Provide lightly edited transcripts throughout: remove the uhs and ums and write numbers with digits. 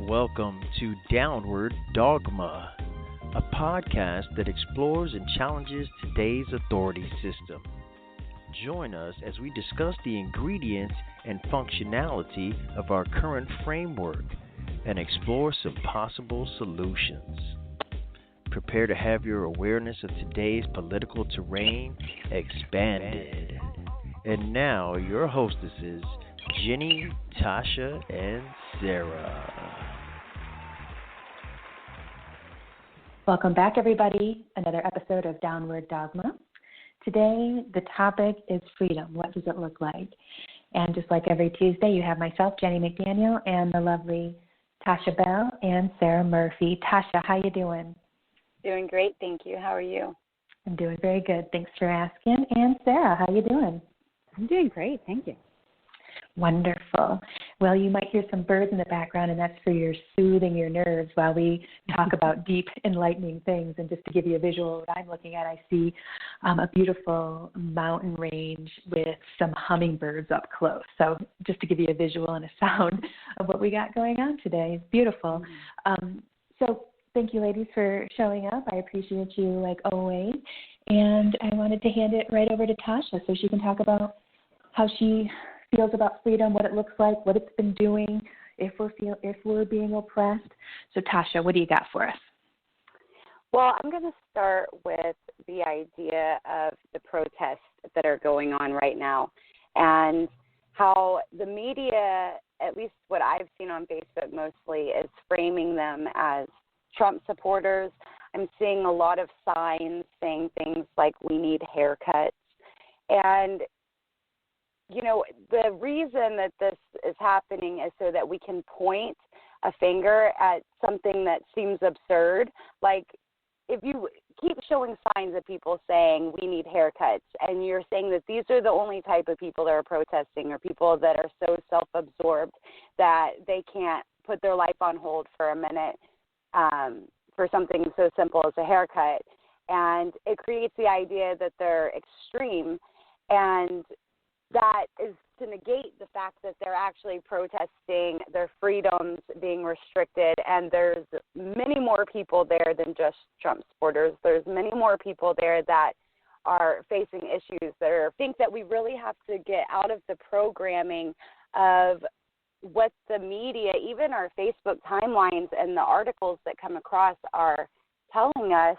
welcome to Downward Dogma, a podcast that explores and challenges today's authority system. Join us as we discuss the ingredients and functionality of our current framework and explore some possible solutions. Prepare to have your awareness of today's political terrain expanded. And now, your hostesses, Jennie, Tasha, and Sarah. Welcome back, everybody. Another episode of Downward Dogma. Today, the topic is freedom. What does it look like? And just like every Tuesday, you have myself, Jennie McDaniel, and the lovely Tasha Bell and Sarah Murphy. Tasha, how you doing? Doing great, thank you. How are you? I'm doing very good. Thanks for asking. And Sarah, how you doing? I'm doing great, thank you. Wonderful. Well, you might hear some birds in the background, and that's for your soothing your nerves while we talk about deep, enlightening things. And just to give you a visual, what I'm looking at, I see a beautiful mountain range with some hummingbirds up close. So just to give you a visual and a sound of what we got going on today. It's beautiful. So thank you, ladies, for showing up. I appreciate you like always. And I wanted to hand it right over to Tasha so she can talk about how she feels about freedom, what it looks like, what it's been doing, if we're being oppressed. So, Tasha, what do you got for us? Well, I'm going to start with the idea of the protests that are going on right now and how the media, at least what I've seen on Facebook mostly, is framing them as Trump supporters. I'm seeing a lot of signs saying things like we need haircuts. And you know, the reason that this is happening is so that we can point a finger at something that seems absurd. Like, if you keep showing signs of people saying we need haircuts, and you're saying that these are the only type of people that are protesting, or people that are so self-absorbed that they can't put their life on hold for a minute for something so simple as a haircut, and it creates the idea that they're extreme, and that is to negate the fact that they're actually protesting their freedoms being restricted, and there's many more people there than just Trump supporters. There's many more people there that are facing issues that think that we really have to get out of the programming of what the media, even our Facebook timelines and the articles that come across, are telling us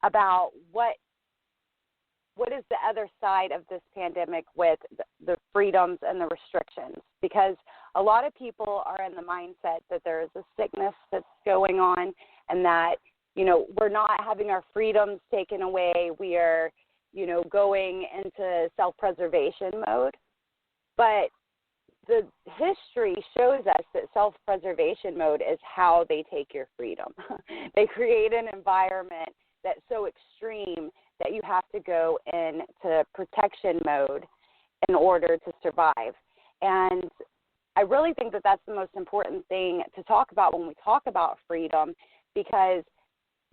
about what is the other side of this pandemic with the freedoms and the restrictions. Because a lot of people are in the mindset that there is a sickness that's going on, and that, you know, we're not having our freedoms taken away. We are, you know, going into self-preservation mode. But the history shows us that self-preservation mode is how they take your freedom. They create an environment that's so extreme that you have to go into protection mode in order to survive. And I really think that that's the most important thing to talk about when we talk about freedom, because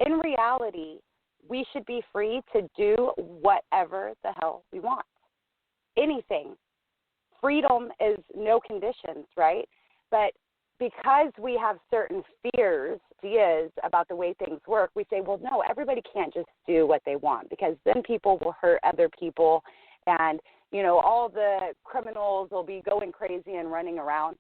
in reality, we should be free to do whatever the hell we want. Anything. Freedom is no conditions, right? But because we have certain fears, ideas about the way things work, we say, well, no, everybody can't just do what they want, because then people will hurt other people, and, you know, all the criminals will be going crazy and running around.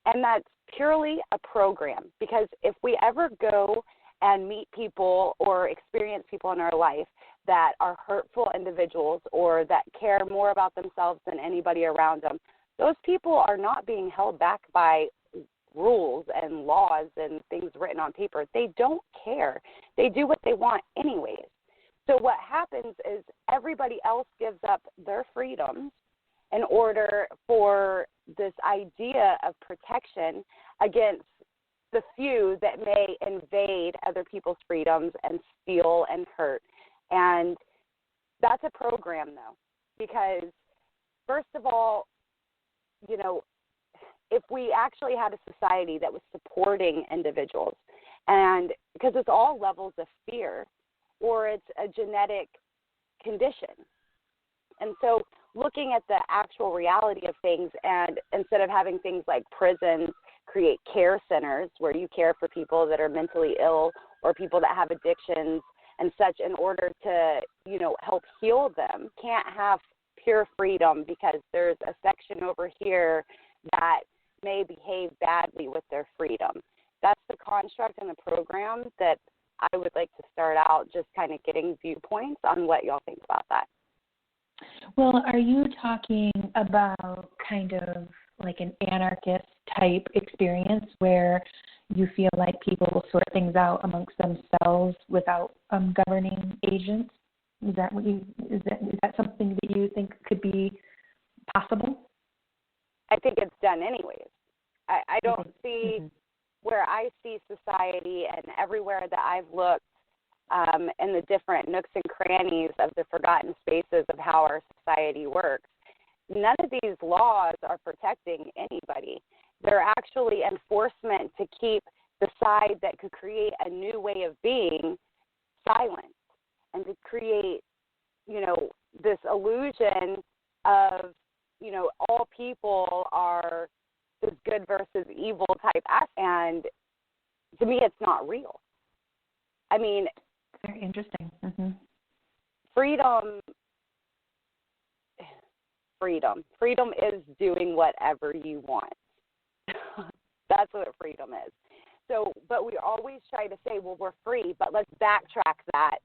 And that's purely a program, because if we ever go and meet people or experience people in our life that are hurtful individuals or that care more about themselves than anybody around them, those people are not being held back by rules and laws and things written on paper. They don't care. They do what they want anyways. So what happens is everybody else gives up their freedoms in order for this idea of protection against the few that may invade other people's freedoms and steal and hurt. And that's a program, though, because first of all, you know, if we actually had a society that was supporting individuals, and because it's all levels of fear, or it's a genetic condition. And so looking at the actual reality of things, and instead of having things like prisons create care centers where you care for people that are mentally ill or people that have addictions and such in order to, help heal them. Can't have pure freedom because there's a section over here that may behave badly with their freedom. That's the construct in the program that I would like to start out just kind of getting viewpoints on what y'all think about that. Well, are you talking about kind of like an anarchist type experience where you feel like people will sort things out amongst themselves without governing agents? Is that something that you think could be possible? I think it's done anyways. I don't see where I see society, and everywhere that I've looked in the different nooks and crannies of the forgotten spaces of how our society works, none of these laws are protecting anybody. They're actually enforcement to keep the side that could create a new way of being silent, and to create, this illusion of, all people are this good versus evil type act. And to me, it's not real. I mean, very interesting. Freedom is doing whatever you want. That's what freedom is. So, but we always try to say, well, we're free, but let's backtrack that,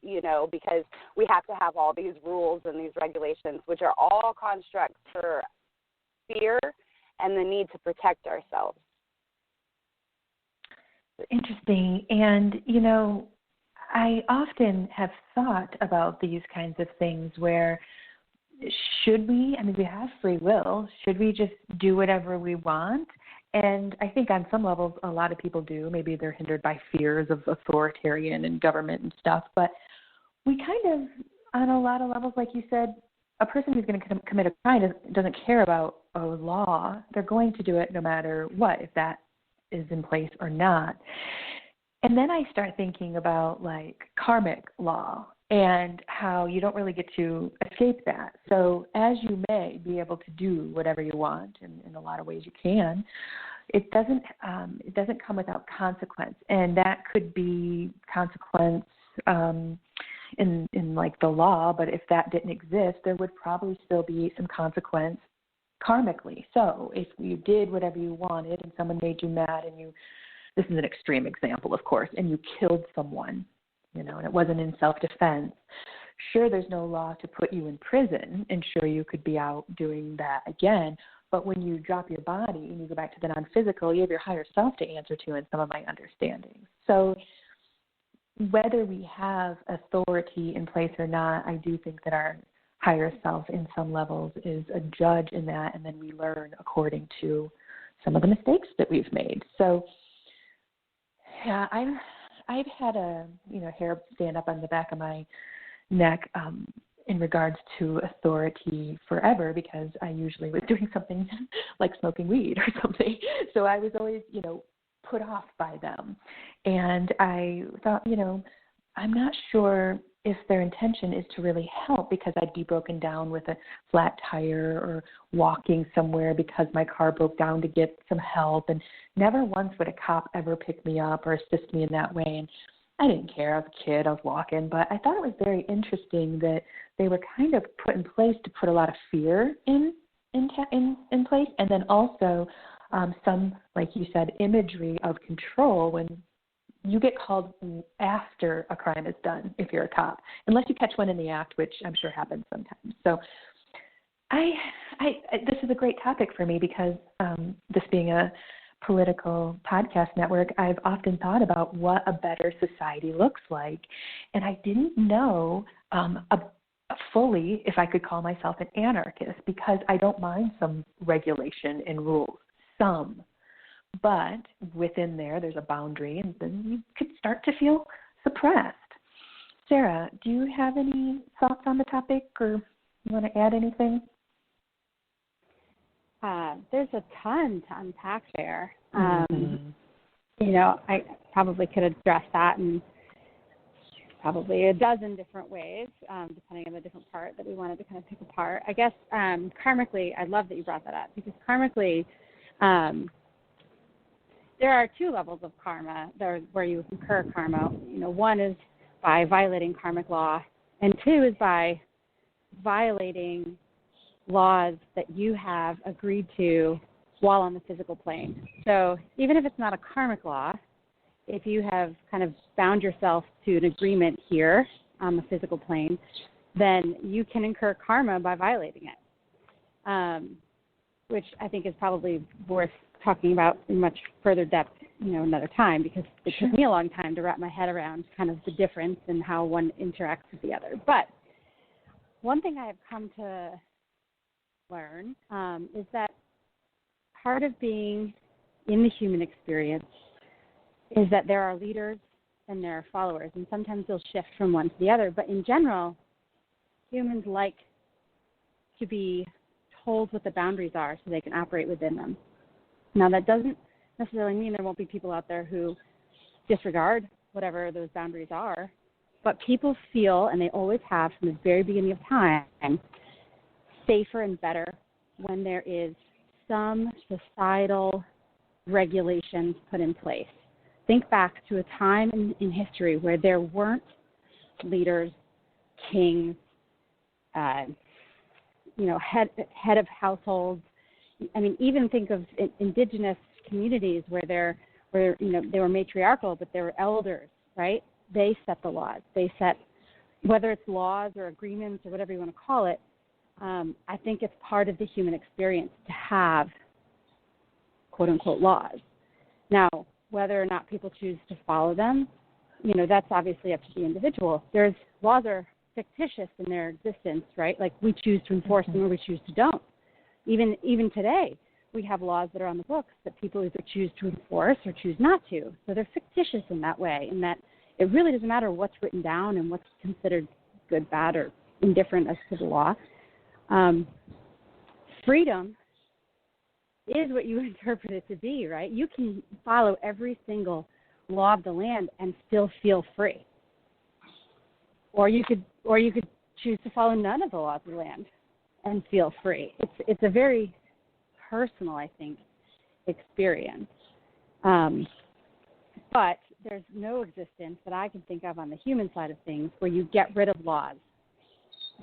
because we have to have all these rules and these regulations, which are all constructs for fear and the need to protect ourselves. Interesting. And, I often have thought about these kinds of things where we have free will. Should we just do whatever we want? And I think on some levels, a lot of people do. Maybe they're hindered by fears of authoritarian and government and stuff. But we kind of, on a lot of levels, like you said, a person who's going to commit a crime doesn't care about a law. They're going to do it no matter what, if that is in place or not. And then I start thinking about like karmic law and how you don't really get to escape that. So as you may be able to do whatever you want, and in a lot of ways you can, it doesn't come without consequence. And that could be consequence in like the law, but if that didn't exist, there would probably still be some consequence karmically. So if you did whatever you wanted and someone made you mad and this is an extreme example, of course, and you killed someone, and it wasn't in self-defense, sure, there's no law to put you in prison, and sure, you could be out doing that again. But when you drop your body and you go back to the non-physical, you have your higher self to answer to in some of my understandings. So whether we have authority in place or not, I do think that our higher self in some levels is a judge in that, and then we learn according to some of the mistakes that we've made. So yeah, I've had a hair stand up on the back of my neck in regards to authority forever, because I usually was doing something like smoking weed or something. So I was always, put off by them. And I thought, I'm not sure if their intention is to really help, because I'd be broken down with a flat tire or walking somewhere because my car broke down to get some help. And never once would a cop ever pick me up or assist me in that way. And I didn't care. I was a kid. I was walking. But I thought it was very interesting that they were kind of put in place to put a lot of fear in place. And then also some, like you said, imagery of control when you get called after a crime is done if you're a cop, unless you catch one in the act, which I'm sure happens sometimes. So this is a great topic for me because this being a political podcast network, I've often thought about what a better society looks like. And I didn't know fully if I could call myself an anarchist, because I don't mind some regulation and rules, some. But within there's a boundary, and then you could start to feel suppressed. Sarah, do you have any thoughts on the topic, or you want to add anything? There's a ton to unpack there. Mm-hmm. I probably could address that in probably a dozen different ways, depending on the different part that we wanted to kind of pick apart. I guess karmically, I love that you brought that up, because karmically, there are two levels of karma where you incur karma. One is by violating karmic law, and two is by violating laws that you have agreed to while on the physical plane. So even if it's not a karmic law, if you have kind of bound yourself to an agreement here on the physical plane, then you can incur karma by violating it, which I think is probably worth talking about in much further depth, another time, because it took me a long time to wrap my head around kind of the difference and how one interacts with the other. But one thing I have come to learn is that part of being in the human experience is that there are leaders and there are followers, and sometimes they'll shift from one to the other. But in general, humans like to be told what the boundaries are so they can operate within them. Now, that doesn't necessarily mean there won't be people out there who disregard whatever those boundaries are, but people feel, and they always have from the very beginning of time, safer and better when there is some societal regulations put in place. Think back to a time in history where there weren't leaders, kings, head of households. I mean, even think of indigenous communities where they were matriarchal, but there were elders, right? They set the laws. They set, whether it's laws or agreements or whatever you want to call it, I think it's part of the human experience to have quote-unquote laws. Now, whether or not people choose to follow them, that's obviously up to the individual. Laws are fictitious in their existence, right? Like we choose to enforce them or we choose to don't. Even today, we have laws that are on the books that people either choose to enforce or choose not to. So they're fictitious in that way, in that it really doesn't matter what's written down and what's considered good, bad, or indifferent as to the law. Freedom is what you interpret it to be, right? You can follow every single law of the land and still feel free. Or you could choose to follow none of the laws of the land and feel free. It's a very personal, I think, experience. But there's no existence that I can think of on the human side of things where you get rid of laws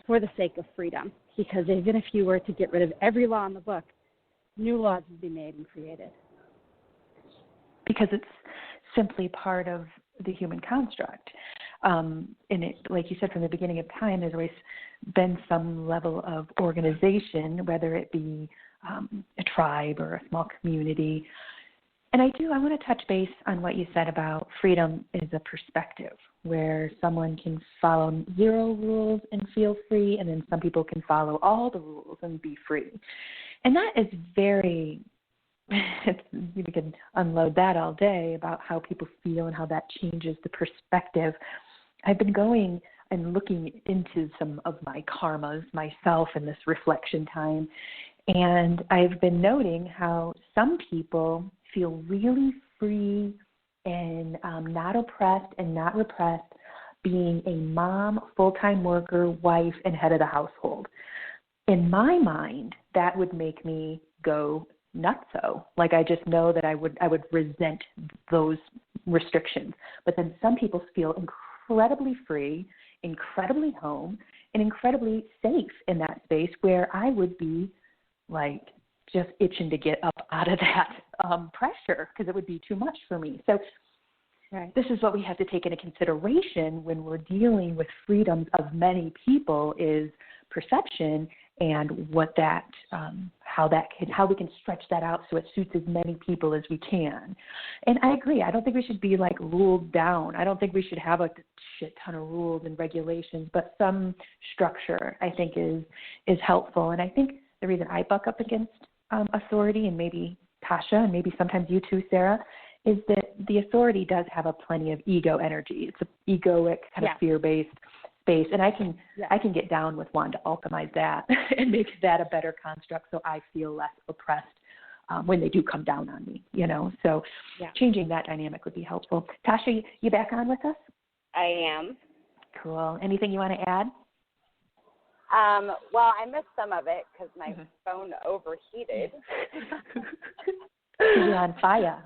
for the sake of freedom. Because even if you were to get rid of every law in the book, new laws would be made and created. Because it's simply part of the human construct. And it, like you said, from the beginning of time, there's always been some level of organization, whether it be a tribe or a small community. And I want to touch base on what you said about freedom is a perspective, where someone can follow 0 rules and feel free, and then some people can follow all the rules and be free. And that is very, we could unload that all day about how people feel and how that changes the perspective. I've been going and looking into some of my karmas myself in this reflection time, and I've been noting how some people feel really free and not oppressed and not repressed being a mom, full-time worker, wife, and head of the household. In my mind, that would make me go nutso. Like I just know that I would resent those restrictions. But then some people feel incredibly free, incredibly home, and incredibly safe in that space where I would be like just itching to get up out of that pressure because it would be too much for me. So right. This is what we have to take into consideration when we're dealing with freedoms of many people is perception and what that, how we can stretch that out so it suits as many people as we can. And I agree. I don't think we should be like ruled down. I don't think we should have a shit ton of rules and regulations, but some structure I think is helpful. And I think the reason I buck up against authority, and maybe Tasha, and maybe sometimes you too, Sarah, is that the authority does have a plenty of ego energy. It's an egoic kind of fear-based space, and I can get down with wanting to alchemize that and make that a better construct so I feel less oppressed when they do come down on me, So changing that dynamic would be helpful. Tasha, you back on with us? I am. Cool. Anything you want to add? Well, I missed some of it because my phone overheated. You're on fire.